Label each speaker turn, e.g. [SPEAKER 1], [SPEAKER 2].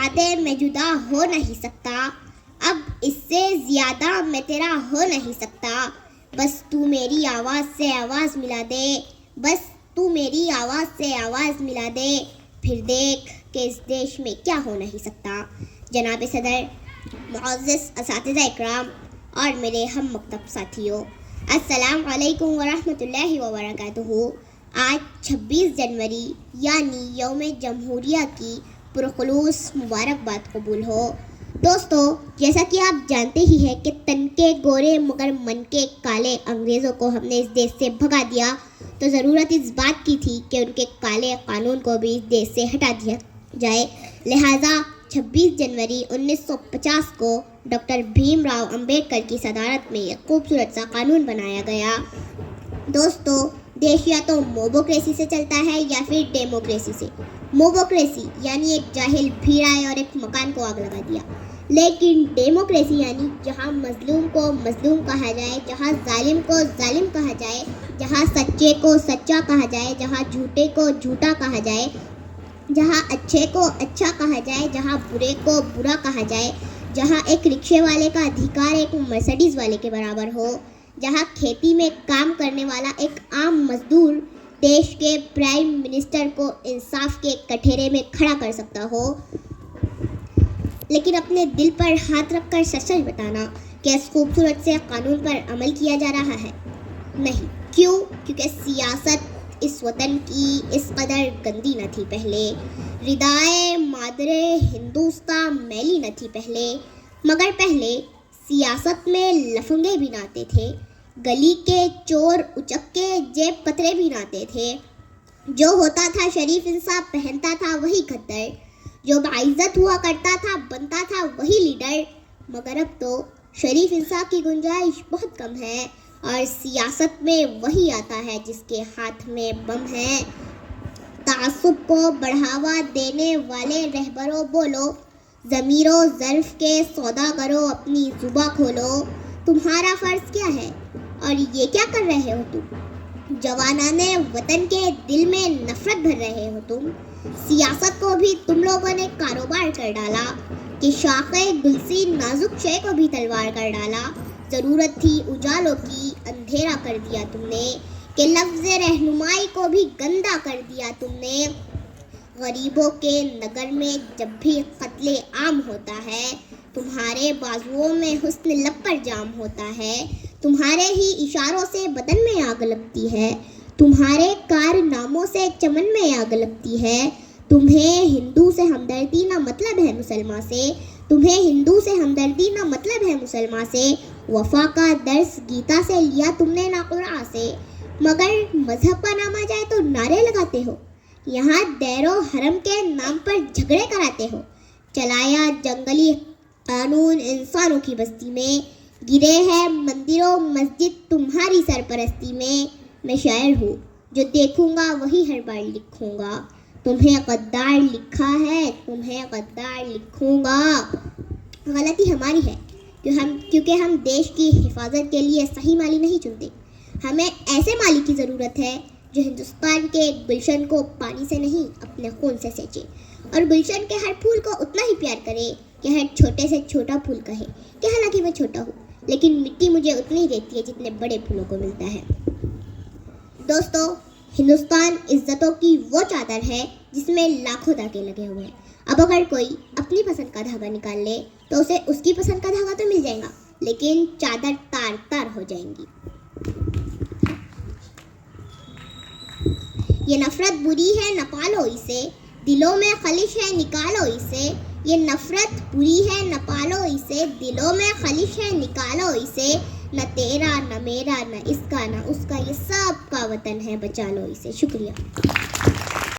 [SPEAKER 1] زیادہ میں جدا ہو نہیں سکتا، اب اس سے زیادہ میں تیرا ہو نہیں سکتا، بس تو میری آواز سے آواز ملا دے، بس تو میری آواز سے آواز ملا دے، پھر دیکھ کہ اس دیش میں کیا ہو نہیں سکتا۔ جناب صدر، معزز اساتذہ اکرام اور میرے ہم مکتب ساتھیوں، السلام علیکم ورحمۃ اللہ وبرکاتہ۔ آج 26 جنوری یعنی یوم جمہوریہ کی پرخلوص مبارکباد قبول ہو۔ دوستو، جیسا کہ آپ جانتے ہی ہیں کہ تن کے گورے مگر من کے کالے انگریزوں کو ہم نے اس دیش سے بھگا دیا، تو ضرورت اس بات کی تھی کہ ان کے کالے قانون کو بھی اس دیش سے ہٹا دیا جائے۔ لہٰذا 26 جنوری 1950 کو ڈاکٹر بھیم راؤ امبیڈکر کی صدارت میں ایک خوبصورت سا قانون بنایا گیا۔ دوستو، دیش یا تو موبوکریسی سے چلتا ہے یا پھر ڈیموکریسی سے۔ موبوکریسی یعنی ایک جاہل بھیڑ آئے اور ایک مکان کو آگ لگا دیا، لیکن ڈیموکریسی یعنی جہاں مظلوم کو مظلوم کہا جائے، جہاں ظالم کو ظالم کہا جائے، جہاں سچے کو سچا کہا جائے، جہاں جھوٹے کو جھوٹا کہا جائے، جہاں اچھے کو اچھا کہا جائے، جہاں برے کو برا کہا جائے، جہاں ایک رکشے والے کا ادھیکار ایک مرسڈیز والے کے برابر ہو، جہاں کھیتی میں کام کرنے والا ایک عام مزدور دیش کے پرائم منسٹر کو انصاف کے کٹہرے میں کھڑا کر سکتا ہو۔ لیکن اپنے دل پر ہاتھ رکھ کر سچ سچ بتانا کہ اس خوبصورت سے قانون پر عمل کیا جا رہا ہے؟ نہیں۔ کیوں؟ کیونکہ سیاست اس وطن کی اس قدر گندی نہ تھی پہلے، ردائے مادر ہندوستان میلی نہ تھی پہلے، مگر پہلے سیاست میں لفنگے بھی نہ آتے تھے، گلی کے چور اچکے جیب کترے بھی نہ آتے تھے، جو ہوتا تھا شریف انصاف پہنتا تھا وہی کھدر، جو باعزت ہوا کرتا تھا بنتا تھا وہی لیڈر، مگر اب تو شریف انصاف کی گنجائش بہت کم ہے اور سیاست میں وہی آتا ہے جس کے ہاتھ میں بم ہے۔ تعصب کو بڑھاوا دینے والے رہبروں بولو، ضمیر و ظرف کے سوداگروں اپنی زباں کھولو، تمہارا فرض کیا ہے اور یہ کیا کر رہے ہو تم؟ جوانان وطن کے دل میں نفرت بھر رہے ہو تم۔ سیاست کو بھی تم لوگوں نے کاروبار کر ڈالا کہ شاخِ گلسی نازک شے کو بھی تلوار کر ڈالا۔ ضرورت تھی اجالوں کی، اندھیرا کر دیا تم نے، کہ لفظ رہنمائی کو بھی گندا کر دیا تم نے۔ غریبوں کے نگر میں جب بھی قتل عام ہوتا ہے، تمہارے بازوؤں میں حسن لب پر جام ہوتا ہے، تمہارے ہی اشاروں سے بدن میں آگ لگتی ہے، تمہارے کارناموں سے چمن میں آگ لگتی ہے۔ تمہیں ہندو سے ہمدردی نہ مطلب ہے مسلمان سے، تمہیں ہندو سے ہمدردی نہ مطلب ہے مسلمان سے۔ وفا کا درس گیتا سے لیا تم نے نہ قرآن سے، مگر مذہب کا نام آ جائے تو نعرے لگاتے ہو، یہاں دیر و حرم کے نام پر جھگڑے کراتے ہو۔ چلایا جنگلی قانون انسانوں کی بستی میں، گرے ہیں مندر و مسجد تمہاری سرپرستی میں شاعر ہوں، جو دیکھوں گا وہی ہر بار لکھوں گا، تمہیں غدار لکھا ہے تمہیں غدار لکھوں گا۔ غلطی ہماری ہے کیونکہ ہم دیش کی حفاظت کے لیے صحیح مالی نہیں چنتے۔ ہمیں ایسے مالی کی ضرورت ہے جو ہندوستان کے گلشن کو پانی سے نہیں اپنے خون سے سینچے، اور گلشن کے ہر پھول کو اتنا ہی پیار کرے کہ ہر چھوٹے سے چھوٹا پھول کہے کہ حالانکہ میں چھوٹا ہوں لیکن مٹی مجھے اتنی ہی دیتی ہے جتنے بڑے پھولوں کو ملتا ہے۔ دوستو، ہندوستان عزتوں کی وہ چادر ہے جس میں لاکھوں دھاگے لگے ہوئے ہیں۔ اب اگر کوئی اپنی پسند کا دھاگا نکال لے تو اسے اس کی پسند کا دھاگا تو مل جائے گا، لیکن چادر تار تار ہو جائیں گی۔ یہ نفرت بری ہے نہ پالو اسے، دلوں میں خلش ہے نکالو اسے۔ یہ نفرت بری ہے نہ پالو اسے، دلوں میں خلش ہے نکالو اسے۔ نہ تیرا نہ میرا نہ اس کا نہ اس کا، یہ سب کا وطن ہے، بچا لو اسے۔ شکریہ۔